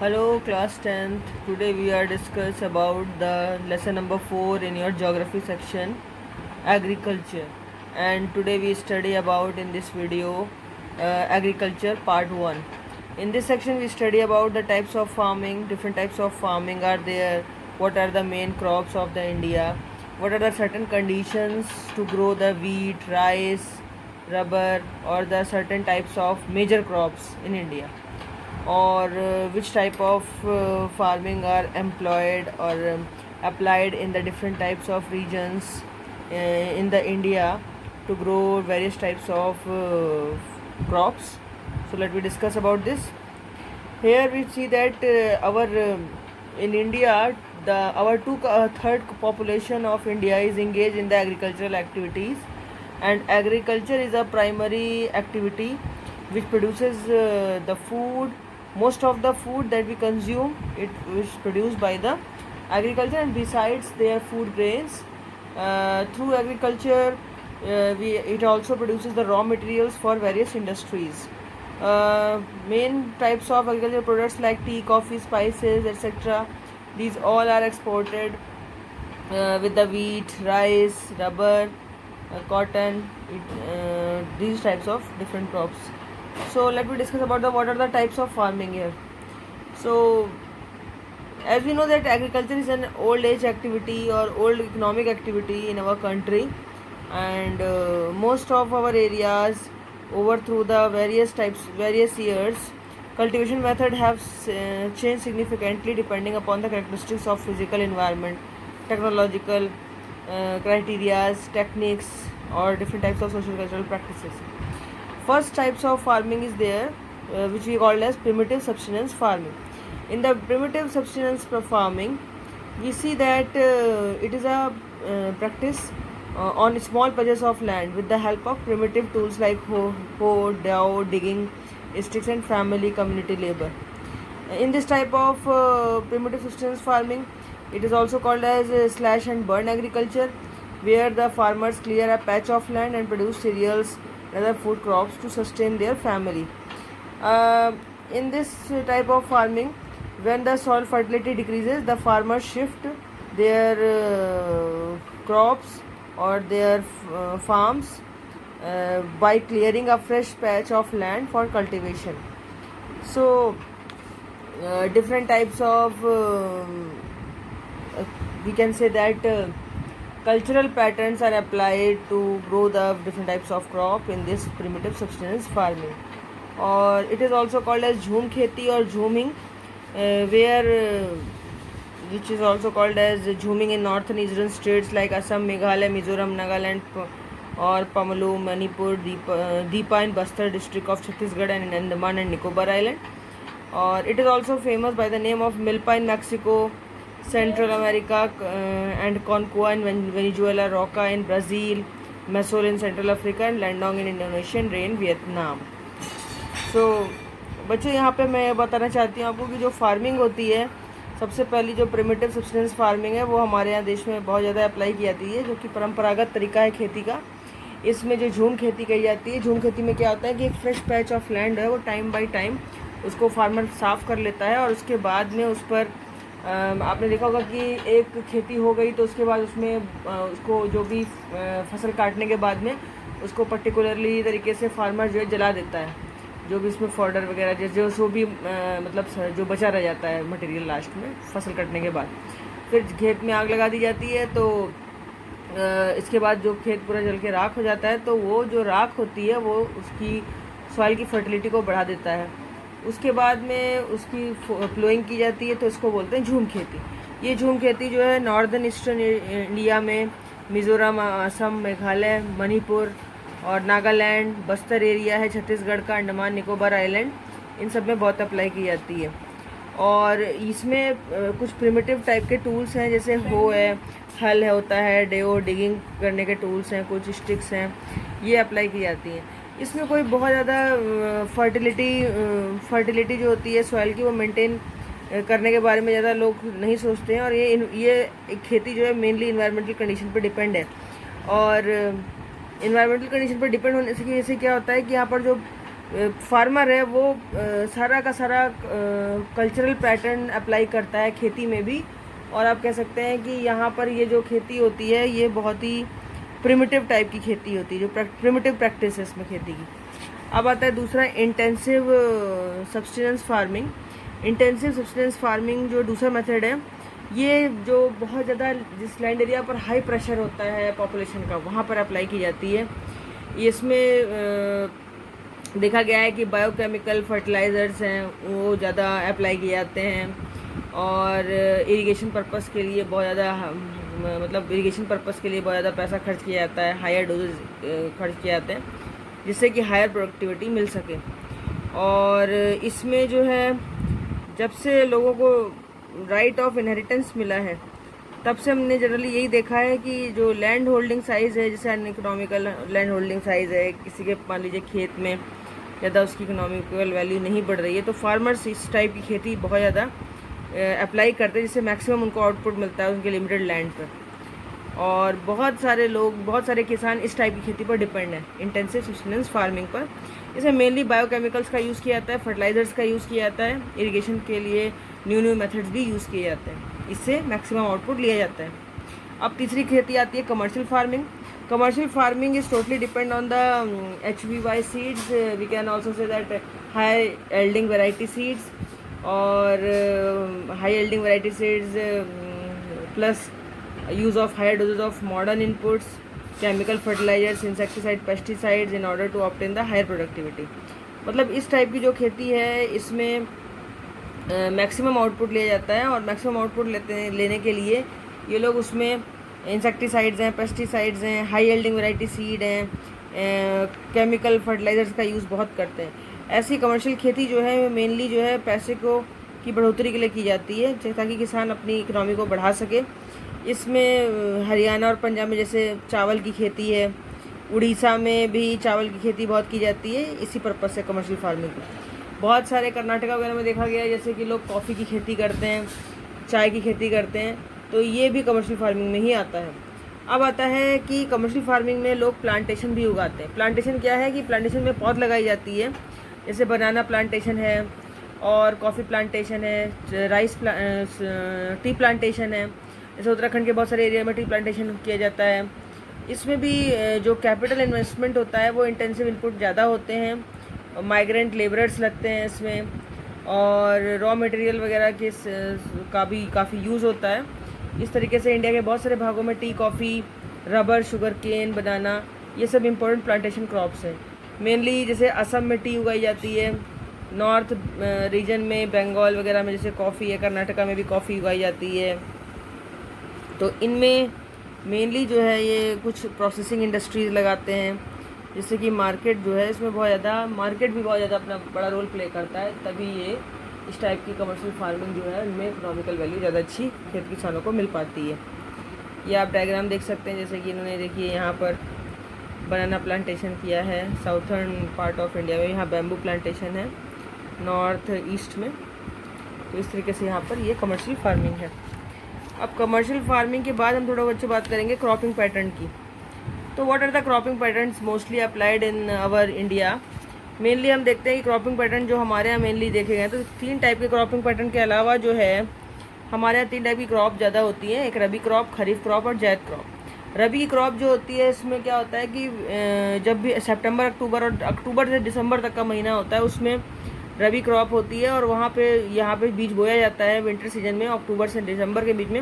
Hello class 10th. Today we are discuss about the lesson number 4 in your geography section, agriculture. And today we study about in this video agriculture part 1. In this section we study about the types of farming, different types of farming are there, what are the main crops of the India, what are the certain conditions to grow the wheat, rice, rubber or the certain types of major crops in India, or which type of farming are employed or applied in the different types of regions in the India to grow various types of crops. So let me discuss about this. Here we see that our in India the our third population of India is engaged in the agricultural activities, and agriculture is a primary activity which produces the food. Most of the food that we consume it is produced by the agriculture, and besides their food grains, through agriculture it also produces the raw materials for various industries. Main types of agricultural products like tea, coffee, spices, etc., these all are exported with the wheat, rice, rubber, cotton, these types of different crops. So let me discuss about what are the types of farming here. So as we know that agriculture is an old age activity or old economic activity in our country, and most of our areas over through the various years, cultivation method have changed significantly depending upon the characteristics of physical environment, technological criteria, techniques, or different types of social cultural practices. First types of farming is there, which we call as primitive subsistence farming. In the primitive subsistence farming, we see that it is a practice on small patches of land with the help of primitive tools like hoe, dhow, digging sticks, and family community labor. In this type of primitive subsistence farming, it is also called as slash and burn agriculture, where the farmers clear a patch of land and produce cereals and other food crops to sustain their family. In this type of farming, when the soil fertility decreases, the farmers shift their crops or their farms by clearing a fresh patch of land for cultivation. So different types of we can say that cultural patterns are applied to grow the different types of crop in this primitive subsistence farming, or it is also called as jhum kheti or jhuming, where which is also called as jhuming in northern eastern states like Assam, Meghalaya, Mizoram, Nagaland, or Pamalu, Manipur, Deepa in Bastar district of Chhattisgarh and Andaman and Nicobar Island. Or it is also famous by the name of Milpa in Mexico, Central America, and Concoa in Venezuela, Roca in Brazil, Mesol in Central Africa, and Landong in Indonesia, and Rain Vietnam. So बच्चों यहाँ पे मैं बताना चाहती हूँ आपको कि जो फार्मिंग होती है, सबसे पहली जो प्रिमिटिव सब्सिस्टेंस फार्मिंग है वो हमारे यहाँ देश में बहुत ज़्यादा अप्लाई की जाती है, जो कि परंपरागत तरीका है खेती का. इसमें जो झूम खेती कही जाती है, झूम खेती में क्या होता है कि एक फ्रेश पैच ऑफ लैंड है वो टाइम बाय टाइम उसको फार्मर साफ़ कर लेता है, और उसके बाद में उस पर आपने देखा होगा कि एक खेती हो गई तो उसके बाद उसमें उसको जो भी फसल काटने के बाद में उसको पर्टिकुलरली तरीके से फार्मर जो है जला देता है, जो भी इसमें फॉर्डर वगैरह जो भी मतलब जो बचा रह जाता है मटेरियल लास्ट में फसल कटने के बाद, फिर खेत में आग लगा दी जाती है. तो इसके बाद जो खेत पूरा जल के राख हो जाता है, तो वो जो राख होती है वो उसकी सॉइल की फर्टिलिटी को बढ़ा देता है. उसके बाद में उसकी फ्लोइंग की जाती है, तो इसको बोलते हैं झूम खेती. ये झूम खेती जो है नॉर्दर्न ईस्टर्न इंडिया में मिज़ोरम, असम, मेघालय, मणिपुर और नागालैंड, बस्तर एरिया है छत्तीसगढ़ का, अंडमान निकोबार आइलैंड, इन सब में बहुत अप्लाई की जाती है. और इसमें कुछ प्रिमिटिव टाइप के टूल्स हैं, जैसे हो है, हल है होता है, डेओ डिगिंग करने के टूल्स हैं, कुछ स्टिक्स हैं, ये अप्लाई की जाती हैं. इसमें कोई बहुत ज़्यादा फर्टिलिटी जो होती है सॉइल की वो मेंटेन करने के बारे में ज़्यादा लोग नहीं सोचते हैं, और ये खेती जो है मेनली इन्वायरमेंटल कंडीशन पर डिपेंड है. और इन्वायरमेंटल कंडीशन पर डिपेंड होने की वजह से क्या होता है कि यहाँ पर जो फार्मर है वो सारा का सारा कल्चरल पैटर्न अप्लाई करता है खेती में भी। और आप कह सकते हैं कि यहाँ पर ये जो खेती होती है ये बहुत ही प्रिमिटिव टाइप की खेती होती है, जो प्रिमिटिव प्रैक्टिस है इसमें खेती की। अब आता है दूसरा intensive substance farming. Intensive substance farming जो दूसरा मेथड है, ये जो बहुत ज़्यादा जिस लैंड एरिया पर हाई प्रेशर होता है पॉपुलेशन का, वहाँ पर अप्लाई की जाती है। इसमें देखा गया है कि बायोकेमिकल फर्टिलाइज़र्स हैं वो ज़्यादा अप्लाई किए जाते हैं, और इरिगेशन पर्पस के लिए बहुत ज़्यादा मतलब इरिगेशन पर्पस के लिए बहुत ज़्यादा पैसा खर्च किया जाता है, हायर डोजेज खर्च किए जाते हैं, जिससे कि हायर प्रोडक्टिविटी मिल सके। और इसमें जो है जब से लोगों को राइट ऑफ इनहेरिटेंस मिला है, तब से हमने जनरली यही देखा है कि जो लैंड होल्डिंग साइज़ है, जैसे अनइकोनॉमिकल लैंड होल्डिंग साइज़ है, किसी के मान लीजिए खेत में ज़्यादा उसकी इकोनॉमिकल वैल्यू नहीं बढ़ रही है, तो फार्मर्स इस टाइप की खेती बहुत ज़्यादा अप्लाई करते हैं, जिससे मैक्सिमम उनको आउटपुट मिलता है उनके लिमिटेड लैंड पर। और बहुत सारे लोग, बहुत सारे किसान इस टाइप की खेती पर डिपेंड है, इंटेंसिव सब्सिस्टेंस फार्मिंग पर। इसमें मेनली बायोकेमिकल्स का यूज़ किया जाता है, फर्टिलाइज़र्स का यूज़ किया जाता है, इरिगेशन के लिए न्यू मेथड्स भी यूज़ किए जाते हैं, इससे मैक्सिमम आउटपुट लिया जाता है। अब तीसरी खेती आती है commercial farming. Commercial farming is totally depend on the HVY seeds. We can also say that high yielding variety seeds, or high yielding variety seeds plus use of higher doses of modern inputs, chemical fertilizers, insecticide, pesticides in order to obtain the higher productivity. मतलब इस type की जो खेती है इसमें maximum output लिया जाता है, और मैक्सिमम आउटपुट लेने के लिए ये लोग उसमें इंसेक्टिसाइड्स हैं, पेस्टिसाइड्स हैं, हाई यील्डिंग वैरायटी सीड हैं, केमिकल फर्टिलाइज़र्स का यूज़ बहुत करते हैं। ऐसी कमर्शियल खेती जो है मेनली जो है पैसे को की बढ़ोतरी के लिए की जाती है, ताकि किसान अपनी इकनॉमी को बढ़ा सके। इसमें हरियाणा और पंजाब में जैसे चावल की खेती है, उड़ीसा में भी चावल की खेती बहुत की जाती है, इसी पर्पज़ से कमर्शियल फार्मिंग की। बहुत सारे कर्नाटका वगैरह में देखा गया है जैसे कि लोग कॉफ़ी की खेती करते हैं, चाय की खेती करते हैं, तो ये भी कमर्शियल फार्मिंग में ही आता है। अब आता है कि कमर्शियल फार्मिंग में लोग प्लांटेशन भी उगाते हैं। प्लांटेशन क्या है कि प्लांटेशन में पौध लगाई जाती है, जैसे बनाना प्लांटेशन है, और कॉफ़ी प्लांटेशन है, टी प्लांटेशन है। जैसे उत्तराखंड के बहुत सारे एरिया में टी प्लांटेशन किया जाता है। इसमें भी जो कैपिटल इन्वेस्टमेंट होता है वो इंटेंसिव इनपुट ज़्यादा होते हैं, माइग्रेंट लेबरर्स लगते हैं इसमें, और रॉ मटेरियल वगैरह के का भी काफ़ी यूज़ होता है। इस तरीके से इंडिया के बहुत सारे भागों में tea, coffee, rubber, sugar cane, banana, ये सब इम्पोर्टेंट प्लांटेशन क्रॉप्स हैं। मेनली जैसे असम में टी उगाई जाती है, नॉर्थ रीजन में बंगाल वगैरह में जैसे कॉफ़ी है, कर्नाटका में भी कॉफ़ी उगाई जाती है। तो इनमें मेनली जो है ये कुछ प्रोसेसिंग इंडस्ट्रीज़ लगाते हैं, जिससे कि मार्केट जो है इसमें बहुत ज़्यादा, मार्केट भी बहुत ज़्यादा अपना बड़ा रोल प्ले करता है, तभी ये इस टाइप की कमर्शियल फार्मिंग जो है उनमें इकोनॉमिकल वैल्यू ज़्यादा अच्छी खेत किसानों को मिल पाती है। ये आप डायग्राम देख सकते हैं, जैसे कि इन्होंने देखिए यहाँ पर बनाना प्लांटेशन किया है साउथर्न पार्ट ऑफ इंडिया में, यहाँ बैम्बू प्लांटेशन है नॉर्थ ईस्ट में। तो इस तरीके से यहाँ पर ये कमर्शियल फार्मिंग है। अब कमर्शियल फार्मिंग के बाद हम थोड़ा अच्छी बात करेंगे क्रॉपिंग पैटर्न की। तो what are the cropping patterns mostly applied in our India. Mainly हम देखते हैं कि क्रॉपिंग पैटर्न जो हमारे यहाँ मेनली देखे गए, तो 3 टाइप के क्रॉपिंग पैटर्न के अलावा जो है हमारे यहाँ 3 टाइप की क्रॉप ज़्यादा होती है। एक रबी क्रॉप, खरीफ क्रॉप और जैद क्रॉप। रबी की क्रॉप जो होती है इसमें क्या होता है कि जब भी सितंबर, अक्टूबर और अक्टूबर से दिसंबर तक का महीना होता है उसमें रबी क्रॉप होती है, और वहाँ पे यहाँ पे बीज बोया जाता है विंटर सीजन में, अक्टूबर से दिसंबर के बीच में,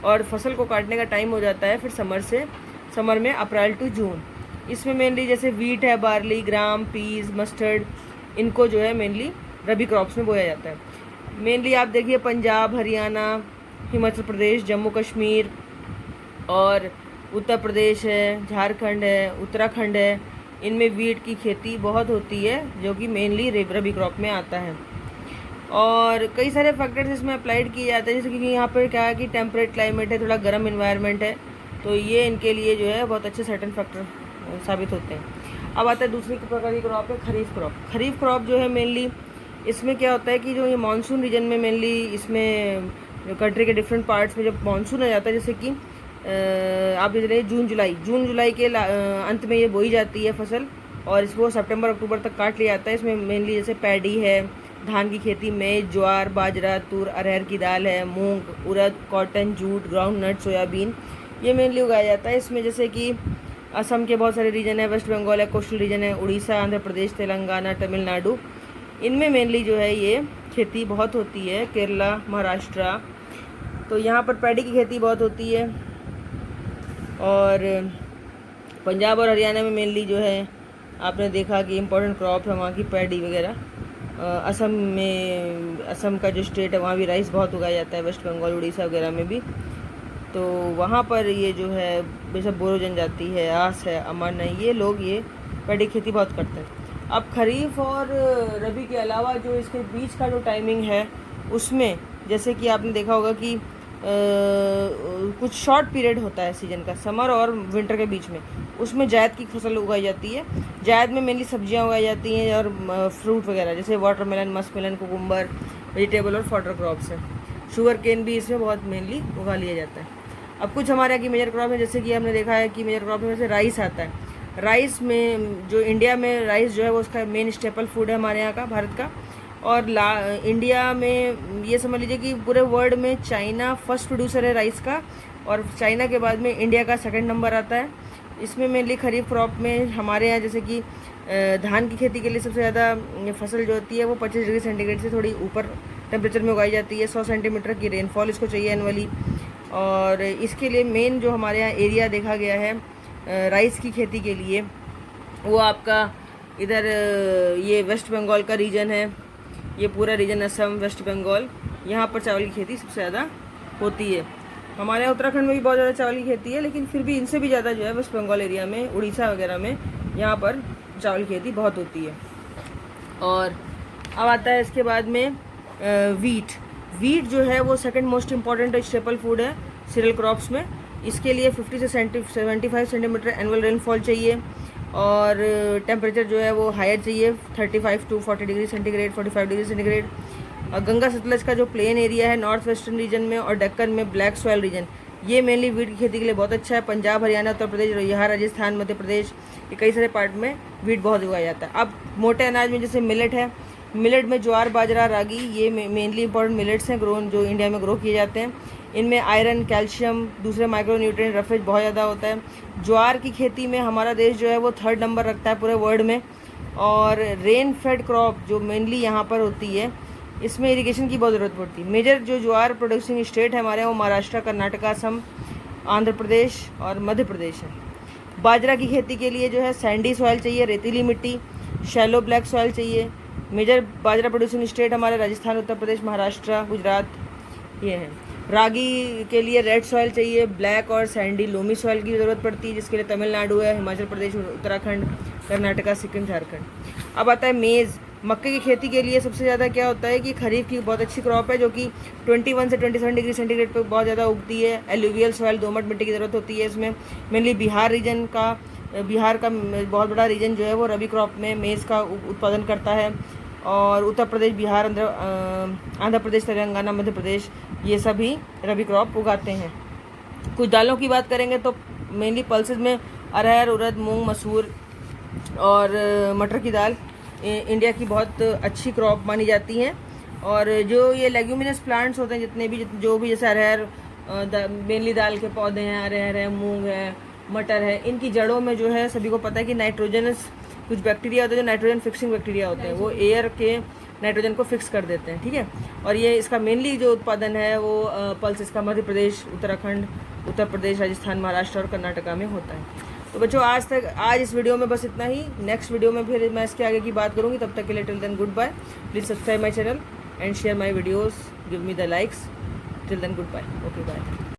और फसल को काटने का टाइम हो जाता है फिर समर में अप्रैल टू जून। इसमें मेनली जैसे वीट है, बार्ली, ग्राम, पीस, मस्टर्ड, इनको जो है मेनली रबी क्रॉप्स में बोया जाता है। मेनली आप देखिए पंजाब, हरियाणा, हिमाचल प्रदेश, जम्मू कश्मीर और उत्तर प्रदेश है, झारखंड है, उत्तराखंड है, इनमें वीट की खेती बहुत होती है, जो कि मेनली रबी क्रॉप में आता है। और कई सारे फैक्टर्स इसमें अप्लाइड किए जाते हैं, जैसे कि यहाँ पर क्या है कि टेम्परेट क्लाइमेट है, थोड़ा गर्म इन्वायरमेंट है, तो ये इनके लिए जो है बहुत अच्छे सर्टन फैक्टर साबित होते हैं। अब आता है दूसरी प्रकार की क्रॉप है खरीफ क्रॉप। खरीफ क्रॉप जो है मेनली इसमें क्या होता है कि जो ये मानसून रीजन में मेनली इसमें कंट्री के डिफरेंट पार्ट्स में जब मानसून आ जाता है, जैसे कि आप देख रहे हैं जून जुलाई के अंत में ये बोई जाती है फसल, और इसको सितंबर अक्टूबर तक काट लिया जाता है। इसमें मेनली जैसे पैडी है, धान की खेती, मेज, ज्वार, बाजरा, तूर, अरहर की दाल है, मूंग, उड़द, cotton, jute, groundnut, soybean, ये मेनली उगाया जाता है। इसमें जैसे कि असम के बहुत सारे रीजन है, वेस्ट बंगाल है, कोस्टल रीजन है, उड़ीसा, आंध्र प्रदेश, तेलंगाना, तमिलनाडु, इनमें मेनली जो है ये खेती बहुत होती है। केरला, महाराष्ट्र, तो यहाँ पर पैडी की खेती बहुत होती है। और पंजाब और हरियाणा में मेनली जो है आपने देखा कि इम्पोर्टेंट क्रॉप है वहाँ की पैडी वगैरह। असम में, असम का जो स्टेट है वहाँ भी राइस बहुत उगाया जाता है, वेस्ट बंगाल, उड़ीसा वगैरह में भी। तो वहाँ पर ये जो है जैसे बोरो जनजाति है, आस है, अमन है, ये लोग ये पैडी खेती बहुत करते हैं। अब खरीफ और रबी के अलावा जो इसके बीच का जो टाइमिंग है उसमें जैसे कि आपने देखा होगा कि कुछ शॉर्ट पीरियड होता है सीजन का, समर और विंटर के बीच में, उसमें जायद की फसल उगाई जाती है। जायद में मेनली सब्जियां उगाई जाती हैं और फ्रूट वगैरह जैसे वाटरमेलन, मस्कमेलन, कुकुम्बर, वेजिटेबल और फॉडर क्रॉप्स हैं। शुगर केन भी इसमें बहुत मेनली उगा लिया जाता है। अब कुछ हमारे यहाँ की मेजर क्रॉप है, जैसे कि हमने देखा है कि मेजर क्रॉप में से राइस आता है। राइस में जो इंडिया में राइस जो है वो उसका मेन स्टेपल फूड है हमारे यहाँ का, भारत का। और इंडिया में ये समझ लीजिए कि पूरे वर्ल्ड में चाइना फर्स्ट प्रोड्यूसर है राइस का, और चाइना के बाद में इंडिया का सेकंड नंबर आता है। इसमें मेनली खरीफ क्रॉप में हमारे यहाँ जैसे कि धान की खेती के लिए सबसे ज़्यादा फसल जो होती है वो 25 डिग्री सेंटीग्रेड से थोड़ी ऊपर टेम्परेचर में उगाई जाती है। 100 सेंटीमीटर की रेनफॉल इसको चाहिए एनुअली। और इसके लिए मेन जो हमारे यहाँ एरिया देखा गया है राइस की खेती के लिए वो आपका इधर ये वेस्ट बंगाल का रीजन है। ये पूरा रीजन असम, वेस्ट बंगाल, यहाँ पर चावल की खेती सबसे ज़्यादा होती है। हमारे यहाँ उत्तराखंड में भी बहुत ज़्यादा चावल की खेती है, लेकिन फिर भी इनसे भी ज़्यादा जो है वेस्ट बंगाल एरिया में, उड़ीसा वगैरह में यहाँ पर चावल की खेती बहुत होती है। और अब आता है इसके बाद में वीट। वीट जो है वो second most important staple food है सीरियल क्रॉप्स में। इसके लिए 50 से 75 सेंटीमीटर एनुअल रेनफॉल चाहिए और टेम्परेचर जो है वो हायर चाहिए, 35 to 40 degree centigrade, 45 degree centigrade. और गंगा सतलज का जो प्लेन एरिया है नॉर्थ वेस्टर्न रीजन में और डेक्कन में ब्लैक सॉयल रीजन, ये मेनली वीट की खेती के लिए बहुत अच्छा है। पंजाब, हरियाणा, उत्तर प्रदेश, बिहार, राजस्थान, मध्य प्रदेश, ये कई सारे पार्ट में वीट बहुत उगाया जाता है। अब मोटे अनाज में जैसे मिलेट है, मिलेट में ज्वार, बाजरा, रागी, ये मेनली इंपॉर्टेंट मिलेट्स हैं जो इंडिया में ग्रो किए जाते हैं। इनमें आयरन, कैल्शियम, दूसरे माइक्रो न्यूट्रिएंट, रफेज बहुत ज़्यादा होता है। ज्वार की खेती में हमारा देश जो है वो 3rd नंबर रखता है पूरे वर्ल्ड में। और रेन फेड क्रॉप जो मेनली यहाँ पर होती है, इसमें इरिगेशन की बहुत ज़रूरत पड़ती है। मेजर जो ज्वार प्रोड्यूसिंग स्टेट है हमारे यहाँ वो महाराष्ट्र, कर्नाटक, असम, आंध्र प्रदेश और मध्य प्रदेश है। बाजरा की खेती के लिए जो है सैंडी सॉइल चाहिए, रेतीली मिट्टी, शैलो ब्लैक सॉइल चाहिए। मेजर बाजरा प्रोड्यूसिंग स्टेट हमारे राजस्थान, उत्तर प्रदेश, महाराष्ट्र, गुजरात, ये हैं। रागी के लिए रेड सॉइल चाहिए, ब्लैक और सैंडी लोमी सॉइल की ज़रूरत पड़ती है, जिसके लिए तमिलनाडु है, हिमाचल प्रदेश, उत्तराखंड, कर्नाटका, सिक्किम, झारखंड। अब आता है मेज़। मक्के की खेती के लिए सबसे ज़्यादा क्या होता है कि खरीफ की बहुत अच्छी क्रॉप है जो कि 21 से 27 डिग्री सेंटीग्रेड पर बहुत ज़्यादा उगती है। एलुवियल सॉइल, दोमट मिट्टी की ज़रूरत होती है इसमें। मेनली बिहार का बहुत बड़ा रीजन जो है वो रबी क्रॉप में मेज़ का उत्पादन करता है। और उत्तर प्रदेश, बिहार, आंध्र प्रदेश, तेलंगाना, मध्य प्रदेश, ये सभी रबी क्रॉप उगाते हैं। कुछ दालों की बात करेंगे तो मेनली पल्सेस में अरहर, उड़द, मूंग, मसूर और मटर की दाल इंडिया की बहुत अच्छी क्रॉप मानी जाती हैं। और जो ये लेग्यूमिनस प्लांट्स होते हैं जितने भी जो भी जैसे अरहर, मेनली दाल के पौधे हैं, अरहर है, मूंग है, मटर है, इनकी जड़ों में जो है सभी को पता है कि नाइट्रोजनस कुछ बैक्टीरिया होते हैं जो नाइट्रोजन फिक्सिंग बैक्टीरिया होते हैं, वो एयर के नाइट्रोजन को फिक्स कर देते हैं, ठीक है। और ये इसका मेनली जो उत्पादन है वो पल्सेस का मध्य प्रदेश, उत्तराखंड, उत्तर प्रदेश, राजस्थान, महाराष्ट्र और कर्नाटका में होता है। तो बच्चों आज इस वीडियो में बस इतना ही। नेक्स्ट वीडियो में फिर मैं इसके आगे की बात करूँगी। तब तक के लिए till then goodbye. Please subscribe my channel and share my videos, give me the likes. Till then goodbye, okay bye.